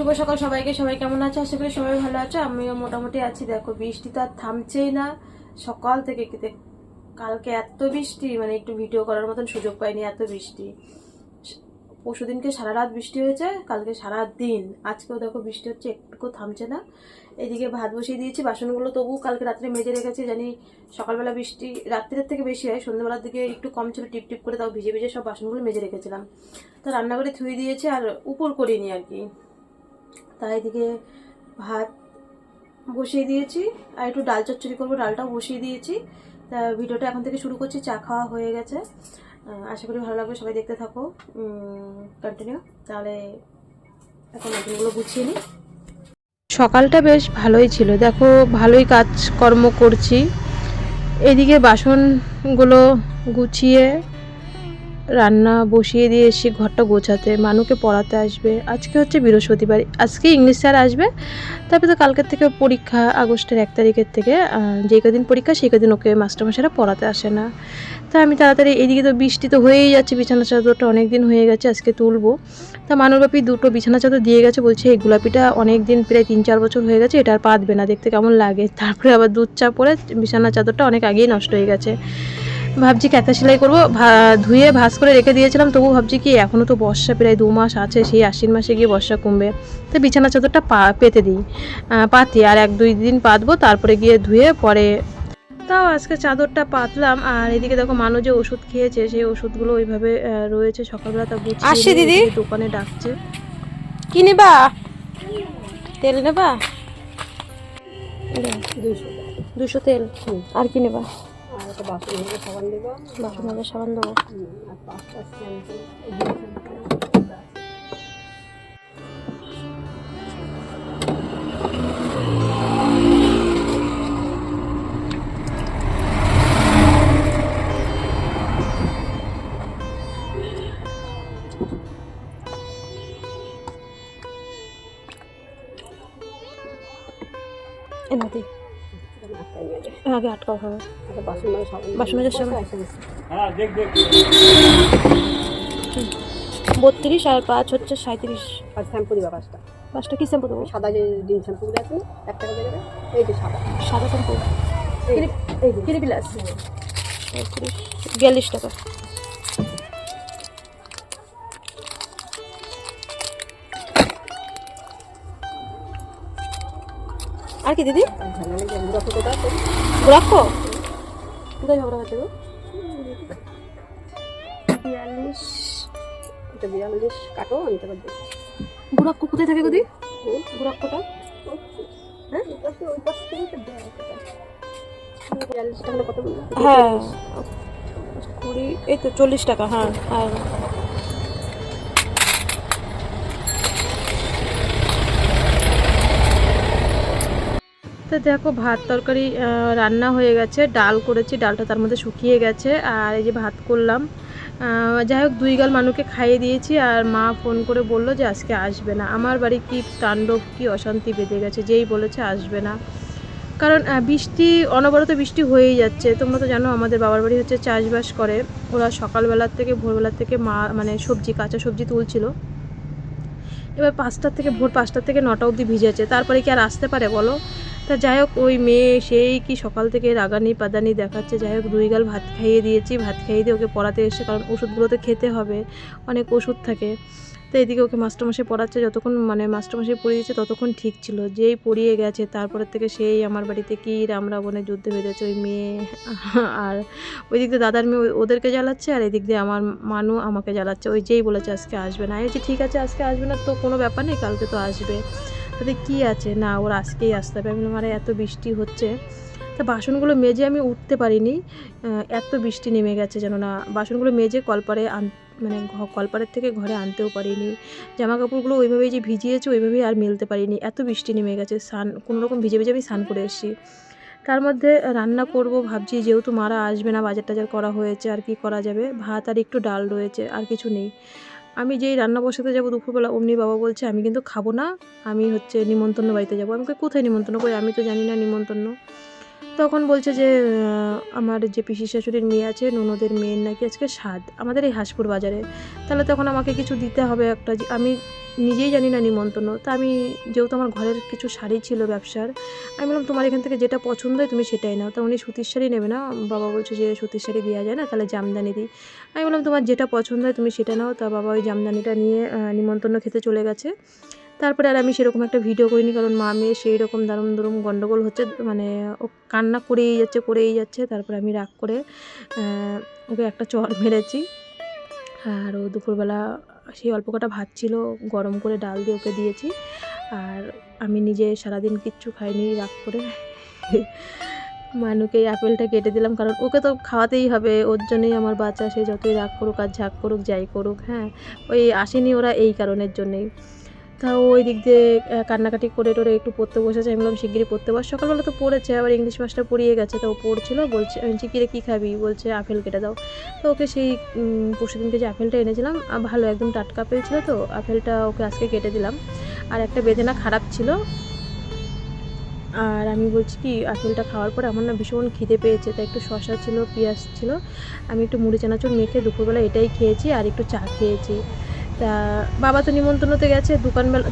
শুভ সকাল সবাইকে। সবাই কেমন আছে? আশা করি সবাই ভালো আছে, আমিও মোটামুটি আছি। দেখো বৃষ্টি তো আর থামছেই না সকাল থেকে। কালকে এত বৃষ্টি, মানে একটু ভিডিও করার মতন সুযোগ পাইনি, এত বৃষ্টি। পরশুদিনকে সারা রাত বৃষ্টি হয়েছে, কালকে সারা দিন, আজকেও দেখো বৃষ্টি হচ্ছে, একটুকু থামছে না। এদিকে ভাত বসিয়ে দিয়েছি, বাসনগুলো তবু কালকে রাত্রে মেজে রেখেছি। জানি সকালবেলা বৃষ্টি রাত্রের থেকে বেশি হয়, সন্ধ্যাবেলার দিকে একটু কম ছিল, টিপ টিপ করে, তাও ভিজে ভিজে সব বাসনগুলো মেজে রেখেছিলাম। তো রান্নাঘরে ধুয়ে দিয়েছি, আর উপর করিনি আর কি। তাই এদিকে ভাত বসিয়ে দিয়েছি, আর একটু ডাল চচ্চড়ি করবো, ডালটাও বসিয়ে দিয়েছি। তা ভিডিওটা এখন থেকে শুরু করছি। চা খাওয়া হয়ে গেছে, আশা করি ভালো লাগবে, সবাই দেখতে থাকো কন্টিনিউ। তাহলে এখন এগুলো গুছিয়ে নিই। সকালটা বেশ ভালোই ছিল, দেখো ভালোই কাজকর্ম করছি। এদিকে বাসনগুলো গুছিয়ে রান্না বসিয়ে দিয়ে এসে ঘরটা গোছাতে, মানুকে পড়াতে আসবে। আজকে হচ্ছে বৃহস্পতিবার, আজকে ইংলিশ স্যার আসবে। তারপরে তো কালকের থেকে পরীক্ষা, আগস্টের 1 তারিখের থেকে। যে কদিন পরীক্ষা সেই কদিন ওকে মাস্টারমশাইরা পড়াতে আসে না। তা আমি তাড়াতাড়ি, এদিকে তো বৃষ্টি তো হয়েই যাচ্ছে, বিছানা চাদরটা অনেক দিন হয়ে গেছে, আজকে তুলবো। তা মানুরবাপি 2টো বিছানা চাদর দিয়ে গেছে, বলছে এই গোলাপিটা অনেক দিন, প্রায় 3-4 বছর হয়ে গেছে, এটা আর পাতবে না, দেখতে কেমন লাগে। তারপরে আবার দুধ চা পরে বিছানা চাদরটা অনেক আগেই নষ্ট হয়ে গেছে। ভাবছি কাঁথা সেলাই করবো, ধুয়ে ভাঁজ করে রেখে দিয়েছিলাম, তবু ভাবছি কি এখনও তো বর্ষা প্রায় 2 মাস আছে, সেই আশ্বিন মাসে গিয়ে বর্ষা কমবে। তো বিছানা চাদরটা পেতে দিই, পাতি আর 1-2 দিন পাতবো, তারপরে গিয়ে ধুয়ে পরে। তাও আজকে চাদরটা পাতলাম। আর এদিকে দেখো মানু যে ওষুধ খেয়েছে, সেই ওষুধগুলো ওইভাবে রয়েছে, সকালবেলা তা গুছিয়ে দিদি দোকানে ডাকছে। কি নেবা? তেল নেবা? 200 তেল। আর কি নেবা? বাসন মাজা সাবান দেবো। এনাতে আগে আটকাও হবে। বাসন মাজার সাবান 32 আর 5 হচ্ছে 37। আর শ্যাম্পু দিবা 5টা। 5টা কি শ্যাম্পু দেবো? সাদা যে ডিম শ্যাম্পুগুলো আছে 1 টাকা দিয়ে দেবে। এই যে সাদা শ্যাম্পু এই যে কিনে বিলাস 42 টাকা। আর কি দিদি? গোলাপো কোথায় ঝগড়া হচ্ছে গো? 42 এটা 42 কাটো, আমি তো বলছি গোলাপো কোথায় থাকে গো দি? গোলাপোটা হ্যাঁ ওই পাশ থেকে তো দেয় এটা 42 টাকা কত বলবো? হ্যাঁ 20, এই তো 40 টাকা। হ্যাঁ আর তো দেখো ভাত তরকারি রান্না হয়ে গেছে, ডাল করেছি, ডালটা তার মধ্যে শুকিয়ে গেছে। আর এই যে ভাত করলাম, যাই হোক 2 গাল মানুষকে খাইয়ে দিয়েছি। আর মা ফোন করে বললো যে আজকে আসবে না। আমার বাড়ি কি তাণ্ডব, কি অশান্তি বেঁধে গেছে, যেই বলেছে আসবে না। কারণ বৃষ্টি, অনবরত বৃষ্টি হয়েই যাচ্ছে। তোমরা তো জানো আমাদের বাবার বাড়ি হচ্ছে চাষবাস করে, ওরা সকালবেলার থেকে ভোরবেলার থেকে মানে সবজি, কাঁচা সবজি তুলছিল। এবার ভোর 5টা থেকে 9টা অবধি ভিজেছে, তারপরে কি আর আসতে পারে বলো? তা যাই হোক ওই মেয়ে সেই কি সকাল থেকে রাগানি পাদানি দেখাচ্ছে। যাই হোক 2 গাল ভাত খাইয়ে দিয়েছি, ভাত খাইয়ে দিয়ে ওকে পড়াতে এসে, কারণ ওষুধগুলো তো খেতে হবে, অনেক ওষুধ থাকে। তো এদিকে ওকে মাস্টারমশাই পড়াচ্ছে, যতক্ষণ মানে মাস্টারমশাই পড়িয়ে দিচ্ছে ততক্ষণ ঠিক ছিল। যেই পড়িয়ে গেছে তারপরের থেকে সেই আমার বাড়িতে কি রাম রাবণের যুদ্ধ বেঁধেছে ওই মেয়ে। আর ওই দিক দিয়ে দাদার মেয়ে ওদেরকে জ্বালাচ্ছে, আর এদিক দিয়ে আমার মানু আমাকে জ্বালাচ্ছে। ওই যেই বলেছে আজকে আসবে না, এই যে ঠিক আছে আজকে আসবে না তো কোনো ব্যাপার নেই, কালকে তো আসবে, তাতে কী আছে, না ওর আজকেই আসতে হবে। আমি আমার এত বৃষ্টি হচ্ছে, তা বাসনগুলো মেজে আমি উঠতে পারিনি, এত বৃষ্টি নেমে গেছে যেন না। বাসনগুলো মেজে কলপারে মানে কলপারের থেকে ঘরে আনতেও পারিনি। জামা কাপড়গুলো ওইভাবেই যে ভিজিয়েছে ওইভাবেই আর মেলতে পারিনি, এত বৃষ্টি নেমে গেছে। কোনোরকম ভিজে ভিজে আমি স্নান করে এসেছি। তার মধ্যে রান্না করব ভাবছি, যেহেতু মারা আসবে না, বাজার টাজার করা হয়েছে, আর কি করা যাবে, ভাত আর একটু ডাল রয়েছে, আর কিছু নেই। আমি যেই রান্না বসাতে যাবো দুপুরবেলা, অমনি বাবা বলছে আমি কিন্তু খাবো না, আমি হচ্ছে নিমন্ত্রণ বাড়িতে যাবো। আমাকে কোথায় নিমন্ত্রণ করি, আমি তো জানি না নিমন্ত্রণ। তো তখন বলছে যে আমার যে পিসি শাশুড়ির মেয়ে আছে ননদের মেয়ের নাকি আজকে স্বাদ আমাদের এই হাসপুর বাজারে, তাহলে তখন আমাকে কিছু দিতে হবে একটা, আমি নিজেই জানি না নিমন্ত্রণ। তা আমি যেহেতু আমার ঘরের কিছু শাড়ি ছিল ব্যবসার, আমি বললাম তোমার এখান থেকে যেটা পছন্দ হয় তুমি সেটাই নাও। তা উনি সুতির শাড়ি নেবে না, বাবা বলছে যে সুতির শাড়ি দেওয়া যায় না, তাহলে জামদানি দিই। আমি বললাম তোমার যেটা পছন্দ হয় তুমি সেটা নাও। তা বাবা ওই জামদানিটা নিয়ে নিমন্ত্রণ খেতে চলে গেছে। তারপরে আর আমি সেরকম একটা ভিডিও করিনি, কারণ মা মেয়ে সেই রকম দারুণ দারুণ গণ্ডগোল হচ্ছে, মানে ও কান্না করেই যাচ্ছে। তারপরে আমি রাগ করে ওকে একটা চড় মেরেছি। আর ও দুপুরবেলা সেই অল্প কটা ভাত ছিল গরম করে ডাল দিয়ে ওকে দিয়েছি। আর আমি নিজে সারাদিন কিচ্ছু খাইনি রাগ করে। মানুকে এই আপেলটা কেটে দিলাম, কারণ ওকে তো খাওয়াতেই হবে, ওর জন্যই আমার বাচ্চা, সে যতই রাগ করুক আর ঝাঁক করুক যাই করুক। হ্যাঁ, ওই আসেনি ওরা এই কারণের জন্যেই। তা ওই দিক দিয়ে কান্নাকাটি করে টোরে একটু পড়তে বসেছে। আমি বললাম শিগগিরই পড়তে বস। সকালবেলা তো পড়েছে, আবার ইংলিশ মাস্টার পড়িয়ে গেছে, তো ও পড়ছিল। বলছে আমি বলছি কিরে কী খাবি, বলছে আপেল কেটে দাও। তো ওকে সেই পরশুদিনকে যে আপেলটা এনেছিলাম ভালো একদম টাটকা আপেল ছিল, তো আপেলটা ওকে আজকে কেটে দিলাম। আর একটা বেদেনা খারাপ ছিল। আর আমি বলছি কি আপেলটা খাওয়ার পরে আমার না ভীষণ খিদে পেয়েছে, তাই একটু শসা ছিল, পেঁয়াজ ছিল, আমি একটু মুড়ি চানাচুর মেখে দুপুরবেলা এটাই খেয়েছি আর একটু চা খেয়েছি। তা বাবা তো নিমন্ত্রণতে গেছে,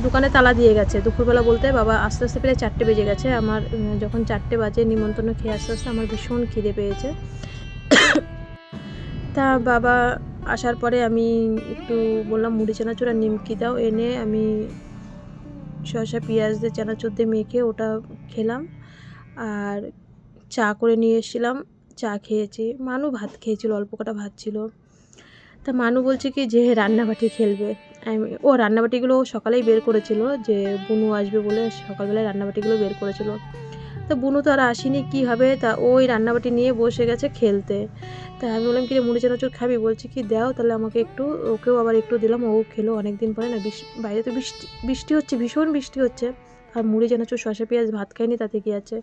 দোকানে তালা দিয়ে গেছে। দুপুরবেলা বলতে বাবা আস্তে আস্তে প্রায় 4টে বেজে গেছে। আমার যখন 4টে বাজে নিমন্ত্রণ খেয়ে আস্তে আস্তে আমার ভীষণ খিদে পেয়েছে। তা বাবা আসার পরে আমি একটু বললাম মুড়ি চানাচুর আর নিমকি দাও, এনে আমি শসা পেঁয়াজ দিয়ে চানাচুর দিয়ে মেখে ওটা খেলাম। আর চা করে নিয়ে এসেছিলাম, চা খেয়েছি। মানু ভাত খেয়েছিল, অল্প কটা ভাত ছিল। তা মানু বলছে কি যে রান্নাবাটি খেলবে। ও রান্নাবাটিগুলো সকালেই বের করেছিল, যে বুনু আসবে বলে সকালবেলায় রান্নাবাটিগুলো বের করেছিল। তো বুনু তো আর আসেনি, কী হবে, তা ওই রান্নাবাটি নিয়ে বসে গেছে খেলতে। তা আমি বললাম কি রে মুড়ি চানাচুর খাবি, বলছি কি দাও তাহলে আমাকে একটু, ওকেও আবার একটু দিলাম, ও খেলো। অনেক দিন পরে না বাইরে তো বৃষ্টি হচ্ছে, ভীষণ বৃষ্টি হচ্ছে। আর মুড়ি চানাচুর শসা পেঁয়াজ ভাত খাইনি, তাতে কি আছে।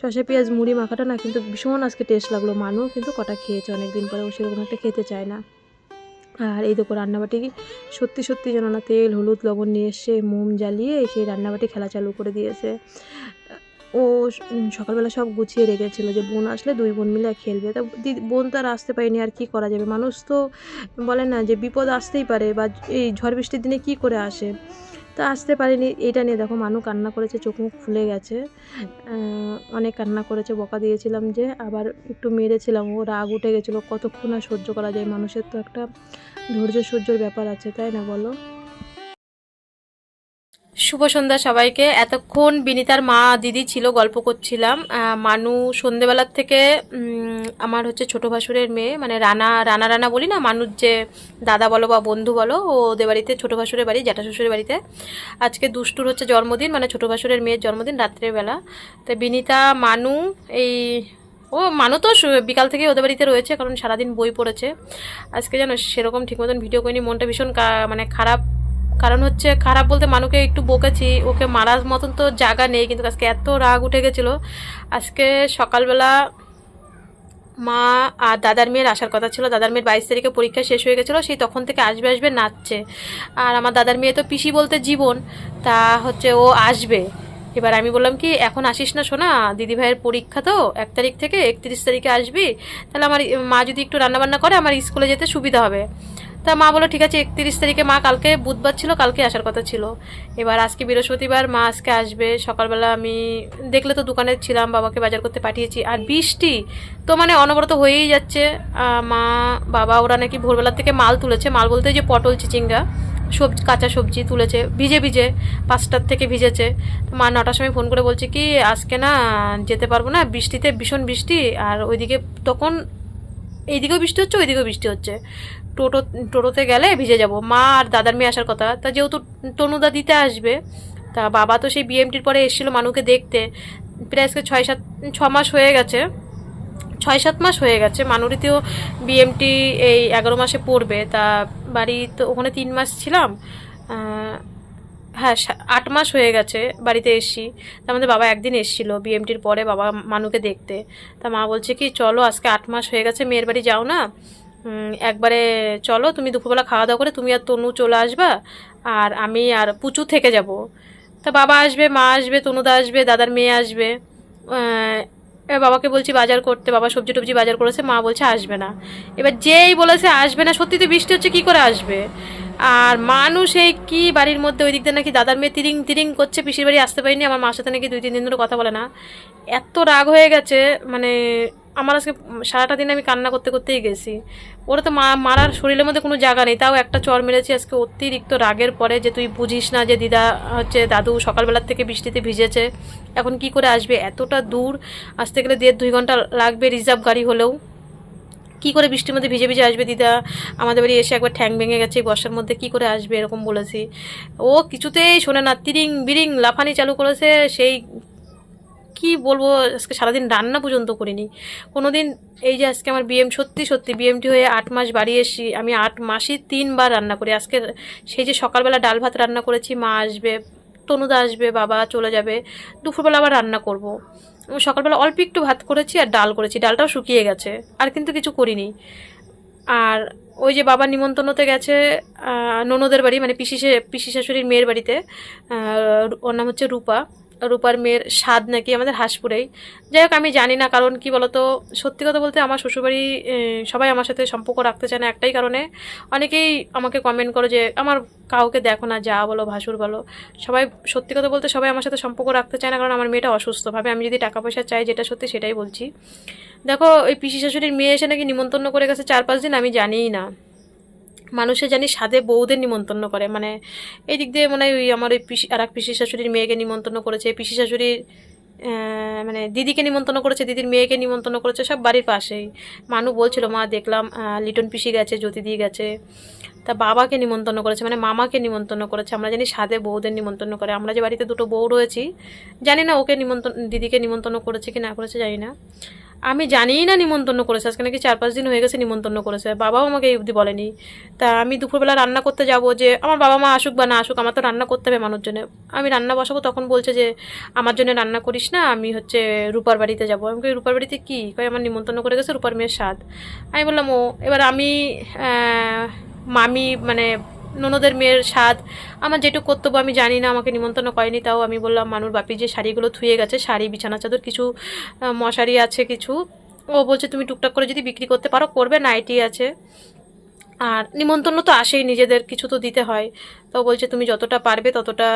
শসা পেঁয়াজ মুড়ি মাখাটা না কিন্তু ভীষণ আজকে টেস্ট লাগলো। মানু কিন্তু কটা খেয়েছে অনেক দিন পরে, ও সেরকম একটা খেতে চায় না। আর এই দেখো রান্নাবাটি সত্যি সত্যি যেন না তেল হলুদ লবণ নিয়ে এসে মোম জ্বালিয়ে সেই রান্নাবাটি খেলা চালু করে দিয়েছে। ও সকালবেলা সব গুছিয়ে রেখেছিলো যে বোন আসলে দুই বোন মিলে খেলবে। তা বোন তো আর আসতে পারেনি, আর কি করা যাবে। মানুষ তো বলে না যে বিপদ আসতেই পারে, বা এই ঝড় বৃষ্টির দিনে কি করে আসে। তা আসতে পারেনি। এইটা নিয়ে দেখো মানু কান্না করেছে, চোখ মুখ ফুলে গেছে, অনেক কান্না করেছে। বকা দিয়েছিলাম যে, আবার একটু মেরেছিলাম, ও রাগ উঠে গেছিলো। কতক্ষণ আর সহ্য করা যায়, মানুষের তো একটা ধৈর্য সহ্যর ব্যাপার আছে, তাই না বলো। শুভ সন্ধ্যা সবাইকে। এতক্ষণ বিনিতার মা দিদি ছিল, গল্প করছিলাম। মানু সন্ধেবেলার থেকে আমার হচ্ছে ছোটো ভাসুরের মেয়ে, মানে রানা রানা রানা বলি না, মানুষ যে দাদা বলো বা বন্ধু বলো, ও ওদের বাড়িতে ছোটো ভাসুরের বাড়ি, জ্যাঠা শ্বশুরের বাড়িতে আজকে দুষ্টুর হচ্ছে জন্মদিন, মানে ছোটো ভাসুরের মেয়ের জন্মদিন রাত্রেবেলা। তো বিনিতা মানু এই মানু তো বিকাল থেকে ওদের বাড়িতে রয়েছে, কারণ সারাদিন বই পড়েছে। আজকে যেন সেরকম ঠিক মতন ভিডিও করিনি, মনটা ভীষণ মানে খারাপ। কারণ হচ্ছে খারাপ বলতে মানুকে একটু বকেছি, ওকে মারার মতন তো জায়গা নেই, কিন্তু আজকে এত রাগ উঠে গেছিলো। আজকে সকালবেলা মা আর দাদার মেয়ের আসার কথা ছিল। দাদার মেয়ের 22 তারিখে পরীক্ষা শেষ হয়ে গেছিলো, সেই তখন থেকে আসবে আসবে নাচছে। আর আমার দাদার মেয়ে তো পিসি বলতে জীবন, তা হচ্ছে ও আসবে। এবার আমি বললাম কি এখন আসিস না সোনা, দিদিভাইয়ের পরীক্ষা তো 1 তারিখ থেকে 31 তারিখে আসবি, তাহলে আমার মা যদি একটু রান্নাবান্না করে আমার স্কুলে যেতে সুবিধা হবে। তা মা বললো ঠিক আছে 31 তারিখে, মা কালকে বুধবার ছিল, কালকে আসার কথা ছিল। এবার আজকে বৃহস্পতিবার, মা আজকে আসবে। সকালবেলা আমি দেখলে তো দোকানে ছিলাম, বাবাকে বাজার করতে পাঠিয়েছি। আর বৃষ্টি তো মানে অনবরত হয়েই যাচ্ছে। মা বাবা ওরা নাকি ভোরবেলার থেকে মাল তুলেছে, মাল বলতে যে পটল চিচিঙ্গা সবজি, কাঁচা সবজি তুলেছে ভিজে ভিজে, 5টার থেকে ভিজেছে। মা 9টার সময় ফোন করে বলছে কি আজকে না যেতে পারবো না, বৃষ্টিতে ভীষণ বৃষ্টি। আর ওইদিকে তখন এইদিকেও বৃষ্টি হচ্ছে, ওইদিকেও বৃষ্টি হচ্ছে, টোটোতে গেলে ভিজে যাব। মা আর দাদার মেয়ে আসার কথা, তা যেহেতু তনুদা দিতে আসবে, তা বাবা তো সেই বিএমটির পরে এসেছিলো মানুকে দেখতে। প্রায় আজকে 6 মাস হয়ে গেছে, 6-7 মাস হয়ে গেছে। মানুরিতেও বিএমটি এই 11 মাসে পড়বে। তা বাড়ি তো ওখানে 3 মাস ছিলাম, হ্যাঁ 8 মাস হয়ে গেছে বাড়িতে এসছি। তার মধ্যে বাবা একদিন এসেছিলো বিএমটির পরে বাবা মানুকে দেখতে। তা মা বলছে কি চলো আজকে 8 মাস হয়ে গেছে, মেয়ের বাড়ি যাও না, একবারে চলো, তুমি দুপুরবেলা খাওয়া দাওয়া করে তুমি আর তনু চলে আসবা, আর আমি আর পুচু থেকে যাব। তা বাবা আসবে, মা আসবে, তনুদা আসবে, দাদার মেয়ে আসবে, এবার বাবাকে বলছি বাজার করতে, বাবা সবজি টবজি বাজার করেছে, মা বলছে আসবে না। এবার যেই বলেছে আসবে না, সত্যি তো বৃষ্টি হচ্ছে, কি করে আসবে? আর মানুষ এই কি বাড়ির মধ্যে ওই দিক দিয়ে নাকি দাদার মেয়ে তিরিং তিরিং করছে, পিসির বাড়ি আসতে পারিনি, আমার মার সাথে নাকি 2-3 দিন ধরে কথা বলে না। এত রাগ হয়ে গেছে, মানে আমার আজকে সারাটা দিন আমি কান্না করতে করতেই গেছি। ওরা তো মারার শরীরের মধ্যে কোনো জায়গা নেই, তাও একটা চর মেরেছি আজকে অতিরিক্ত রাগের পরে, যে তুই বুঝিস না যে দিদা হচ্ছে দাদু সকালবেলার থেকে বৃষ্টিতে ভিজেছে, এখন কি করে আসবে? এতটা দূর আসতে গেলে 1.5-2 ঘন্টা লাগবে রিজার্ভ গাড়ি হলেও। কি করে বৃষ্টির মধ্যে ভিজে ভিজে আসবে দিদা? আমাদের বাড়ি এসে একবার ঠ্যাং ভেঙে গেছে বর্ষার মধ্যে, কি করে আসবে এরকম বলেছি। ও কিছুতেই শোনে না, তিরিং বিরিং লাফানি চালু করেছে। সেই কি বলবো, আজকে সারাদিন রান্না পর্যন্ত করিনি কোনো দিন। এই যে আজকে আমার সত্যি সত্যি বিএমটি হয়ে 8 মাস বাড়ি এসি, আমি 8 মাসই 3 বার রান্না করি। আজকে সেই যে সকালবেলা ডাল ভাত রান্না করেছি, মা আসবে, তনুদা আসবে, বাবা চলে যাবে, দুপুরবেলা আবার রান্না করব। সকালবেলা অল্প একটু ভাত করেছি আর ডাল করেছি, ডালটাও শুকিয়ে গেছে, আর কিন্তু কিছু করিনি। আর ওই যে বাবা নিমন্ত্রণতে গেছে ননদের বাড়ি, মানে পিসি শাশুড়ির মেয়ের বাড়িতে। ওর নাম হচ্ছে রূপা, রূপার মেয়ের স্বাদ নাকি আমাদের হাঁসপুরেই। যাই হোক, আমি জানি না, কারণ কি বলতো, সত্যি কথা বলতে আমার শ্বশুরবাড়ি সবাই আমার সাথে সম্পর্ক রাখতে চায় না একটাই কারণে। অনেকেই আমাকে কমেন্ট করে যে আমার কাউকে দেখো না, যা বলো ভাসুর বলো, সবাই সত্যি কথা বলতে সবাই আমার সাথে সম্পর্ক রাখতে চায় না, কারণ আমার মেয়েটা অসুস্থভাবে। আমি যদি টাকা পয়সা চাই, যেটা সত্যি সেটাই বলছি। দেখো, ওই পিসি শাশুড়ির মেয়ে এসে নাকি নিমন্ত্রণ করে গেছে 4-5 দিন, আমি জানিই না। মানুষে জানি সাধে বউদের নিমন্ত্রণ করে, মানে এই দিক দিয়ে মনে হয় ওই আমার ওই আর এক পিসি শাশুড়ির মেয়েকে নিমন্ত্রণ করেছে, পিসি শাশুড়ির মানে দিদিকে নিমন্ত্রণ করেছে, দিদির মেয়েকে নিমন্ত্রণ করেছে, সব বাড়ির পাশেই। মানু বলছিল, মা দেখলাম লিটন পিসি গেছে, জ্যোতি দিয়ে গেছে, তা বাবাকে নিমন্ত্রণ করেছে, মানে মামাকে নিমন্ত্রণ করেছে। আমরা জানি সাধে বউদের নিমন্ত্রণ করে। আমরা যে বাড়িতে 2টো বউ রয়েছি, জানি না ওকে দিদিকে নিমন্ত্রণ করেছে কি না করেছে জানি না। আমি জানিই না নিমন্ত্রণ করেছে, আজকে নাকি 4-5 দিন হয়ে গেছে নিমন্ত্রণ করেছে, বাবাও আমাকে এই অবধি বলেনি। তা আমি দুপুরবেলা রান্না করতে যাব, যে আমার বাবা মা আসুক বা না আসুক, আমার তো রান্না করতে হবে মানুষ জন্য। আমি রান্না বসাবো, তখন বলছে যে আমার জন্য রান্না করিস না, আমি হচ্ছে রূপার বাড়িতে যাবো। আমি কই রূপার বাড়িতে কি? কই আমার নিমন্ত্রণ করে গেছে রূপার মেয়ের স্বাদ। আমি বললাম ও। এবার আমি মামি মানে ননদের মেয়ের স্বাদ, আমার যেটুকু কর্তব্য আমি জানি না, আমাকে নিমন্ত্রণ করেনি। তাও আমি বললাম মানুর বাপি যে শাড়িগুলো ধুয়ে গেছে, শাড়ি বিছানা চাদর কিছু, মশারি আছে কিছু, ও বলছে তুমি টুকটাক করে যদি বিক্রি করতে পারো করবে, নাইটি আছে। আর নিমন্ত্রণ তো আসেই, নিজেদের কিছু তো দিতে হয়। তো বলছে তুমি যতটা পারবে ততটা,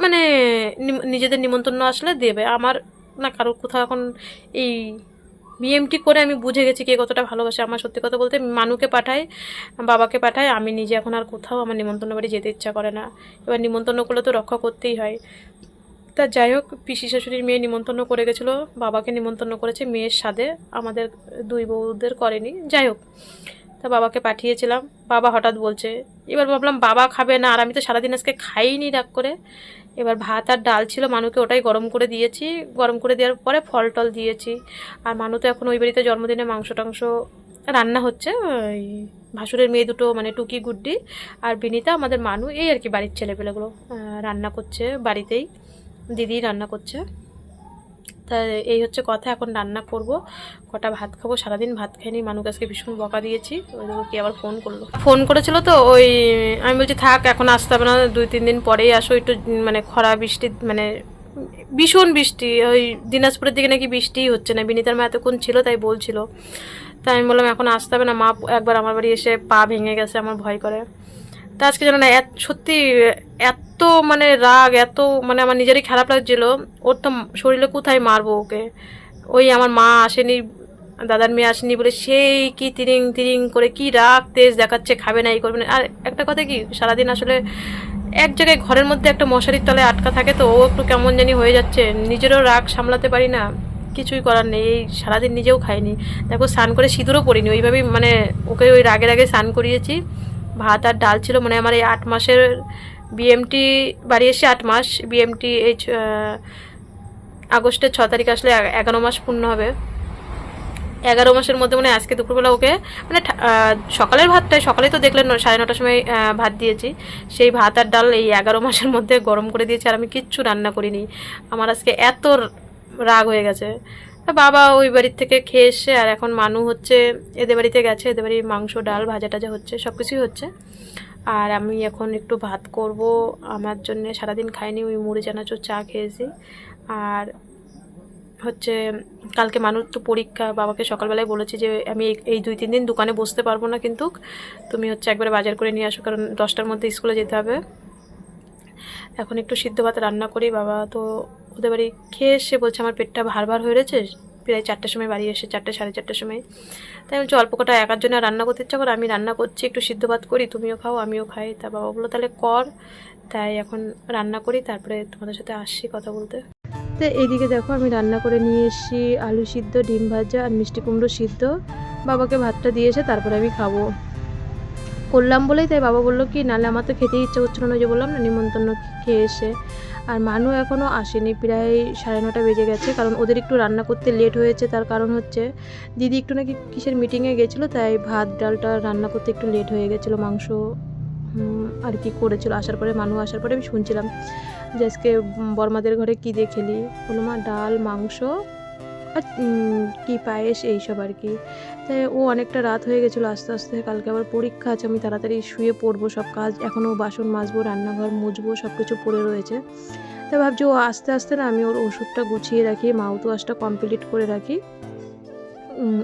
মানে নিজেদের নিমন্ত্রণ আসলে দেবে। আমার না কারোর কোথাও এখন এই বিএমটি করে আমি বুঝে গেছি কে কতটা ভালোবাসে আমার। সত্যি কথা বলতে মানুকে পাঠায়, বাবাকে পাঠায়, আমি নিজে এখন আর কোথাও আমার নিমন্ত্রণ বাড়ি যেতে ইচ্ছা করে না। এবার নিমন্ত্রণ করলে তো রক্ষা করতেই হয়। তা যাই হোক, পিসি শাশুড়ির মেয়ে নিমন্ত্রণ করে গেছিলো, বাবাকে নিমন্ত্রণ করেছে মেয়ের স্বাদে, আমাদের 2 বউদের করেনি। যাই হোক, তা বাবাকে পাঠিয়েছিলাম, বাবা হঠাৎ বলছে। এবার ভাবলাম বাবা খাবে না, আর আমি তো সারাদিন আজকে খাইনি রাগ করে। এবার ভাত আর ডাল ছিল, মানুকে ওটাই গরম করে দিয়েছি, গরম করে দেওয়ার পরে ফল টল দিয়েছি। আর মানু তো এখন ওই বাড়িতে জন্মদিনে মাংস টাংস রান্না হচ্ছে, ওই ভাসুরের মেয়ে 2টো মানে টুকি গুড্ডি আর বিনিতা, আমাদের মানু, এই আর কি বাড়ির ছেলেপেলেগুলো রান্না করছে বাড়িতেই, দিদি রান্না করছে। তা এই হচ্ছে কথা, এখন রান্না করব, কটা ভাত খাবো, সারাদিন ভাত খাইনি, মানুষ আজকে ভীষণ বকা দিয়েছি। ওই দেখো কি আবার ফোন করেছিল, তো ওই আমি বলছি থাক এখন আসতে হবে না, 2-3 দিন পরেই আসো, একটু মানে খরা বৃষ্টি, মানে ভীষণ বৃষ্টি, ওই দিনাজপুরের দিকে নাকি বৃষ্টিই হচ্ছে না, বিনীতার মা এতক্ষণ ছিল তাই বলছিল। তাই আমি বললাম এখন আসতে হবে না, মা একবার আমার বাড়ি এসে পা ভেঙে গেছে, আমার ভয় করে। তা আজকে জানো না, সত্যি এত মানে রাগ, এত মানে আমার নিজেরই খারাপ লাগছিল। ওর তো শরীরে কোথায় মারবো ওকে, ওই আমার মা আসেনি, দাদার মেয়ে আসেনি বলে সেই কি তিরিং তিরিং করে কি রাগ তেজ দেখাচ্ছে, খাবে না এই করবে না। আর একটা কথা কি, সারাদিন আসলে এক জায়গায় ঘরের মধ্যে একটা মশারির তলায় আটকা থাকে, তো ও একটু কেমন জানি হয়ে যাচ্ছে, নিজেরও রাগ সামলাতে পারি না, কিছুই করার নেই। এই সারাদিন নিজেও খাইনি, দেখো স্নান করে সিঁদুরও পরিনি, ওইভাবেই মানে ওকে ওই রাগে রাগে স্নান করিয়েছি। ভাত আর ডাল ছিল, মানে আমার এই 8 মাসের বিএমটি বাড়ি এসে 8 মাস, বিএমটি এই আগস্টের 6 তারিখ আসলে 11 মাস পূর্ণ হবে। 11 মাসের মধ্যে মানে আজকে দুপুরবেলা ওকে মানে সকালের ভাতটাই, সকালে তো দেখলেন 9:30টার সময় ভাত দিয়েছি, সেই ভাত আর ডাল এই 11 মাসের মধ্যে গরম করে দিয়েছি, আর আমি কিচ্ছু রান্না করিনি। আমার আজকে এত রাগ হয়ে গেছে। বাবা ওই বাড়ির থেকে খেয়ে এসে, আর এখন মানু হচ্ছে এদের বাড়িতে গেছে, এদের বাড়ির মাংস ডাল ভাজা টাজা হচ্ছে, সব কিছুই হচ্ছে। আর আমি এখন একটু ভাত করব আমার জন্য, সারাদিন খাইনি, ওই মুড়ি চানাচুর চা খেয়েছি। আর হচ্ছে কালকে মানুষ তো পরীক্ষা, বাবাকে সকালবেলায় বলেছি যে আমি এই 2-3 দিন দোকানে বসতে পারবো না, কিন্তু তুমি হচ্ছে একবারে বাজার করে নিয়ে আসো, কারণ 10টার মধ্যে স্কুলে যেতে হবে। এখন একটু সিদ্ধ ভাত রান্না করি। বাবা তো ওদের বাড়ি খেয়ে এসে বলছে আমার পেটটা ভার ভার হয়ে রয়েছে, প্রায় 4টার সময় বাড়ি এসে 4টে সাড়ে 4টার সময়। তাই আমি অল্প কটা একার জন্য রান্না করতে ইচ্ছা করে, আমি রান্না করছি, একটু সিদ্ধ ভাত করি, তুমিও খাও আমিও খাই। তা বাবা বললো তাহলে কর, তাই এখন রান্না করি, তারপরে তোমাদের সাথে আসছি কথা বলতে। তো এইদিকে দেখো আমি রান্না করে নিয়ে এসেছি আলু সিদ্ধ, ডিম ভাজা আর মিষ্টি কুমড়ো সিদ্ধ। বাবাকে ভাতটা দিয়ে এসে তারপরে আমি খাবো করলাম বলেই, তাই বাবা বললো কি নাহলে আমার তো খেতেই ইচ্ছা করছিল না, যে বললাম না নিমন্ত্রণ খেয়ে এসে। আর মানু এখনও আসেনি, প্রায় 9:30 বেজে গেছে, কারণ ওদের একটু রান্না করতে লেট হয়েছে। তার কারণ হচ্ছে দিদি একটু নাকি কিসের মিটিংয়ে গেছিলো, তাই ভাত ডালটা রান্না করতে একটু লেট হয়ে গেছিলো। মাংস আর কি করেছিল আসার পরে, মানু আসার পরে আমি শুনছিলাম যে আজকে বর্মাদের ঘরে কী দিয়ে খেলি, বললো মা ডাল মাংস আর কি পায়েস এইসব আর কি। তাই ও অনেকটা রাত হয়ে গেছিলো আস্তে আস্তে, কালকে আবার পরীক্ষা আছে, আমি তাড়াতাড়ি শুয়ে পড়বো, সব কাজ এখনও বাসন মাজবো, রান্নাঘর মুছবো, সব কিছু পড়ে রয়েছে। তাই ভাবছি ও আস্তে আস্তে না আমি ওর ওষুধটা গুছিয়ে রাখি, মাউথ ওয়াশটা কমপ্লিট করে রাখি,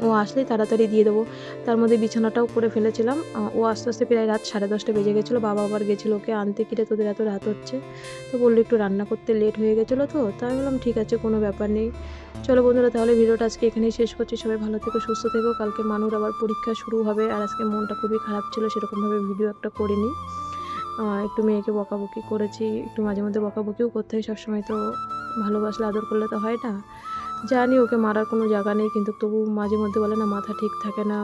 ও আসলেই তাড়াতাড়ি দিয়ে দেবো। তার মধ্যে বিছানাটাও করে ফেলেছিলাম। ও আস্তে আস্তে প্রায় রাত 10:30 বেজে গেছিলো। বাবা আবার গেছিলো ওকে আনতে, কিরে তোদের এত রাত হচ্ছে, তো বললো একটু রান্না করতে লেট হয়ে গেছিলো, তো তাই বললাম ঠিক আছে কোনো ব্যাপার নেই। চলো বন্ধুরা তাহলে ভিডিওটা আজকে এখানেই শেষ করছি। সবাই ভালো থেকো, সুস্থ থেকো। কালকে মানুর আবার পরীক্ষা শুরু হবে, আর আজকে মনটা খুবই খারাপ ছিল, সেরকমভাবে ভিডিও একটা করিনি। একটু মেয়েকে বকাবকি করেছি, একটু মাঝে মধ্যে বকাবকিও করতে হয়, সবসময় তো ভালোবাসলে আদর করলে তো হয় না। জানি ওকে মারার কোনো জায়গা নেই, কিন্তু তবু মাঝে মধ্যে বলে না মাথা ঠিক থাকে না,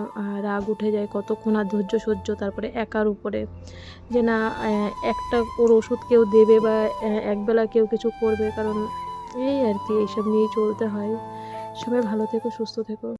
রাগ উঠে যায়, কতক্ষণ আর ধৈর্য সহ্য, তারপরে একার উপরে যে না একটা ওর ওষুধ কেউ দেবে বা একবেলা কেউ কিছু করবে, কারণ এই আর কি এইসব নিয়েই চলতে হয়। সবাই ভালো থেকো, সুস্থ থেকো।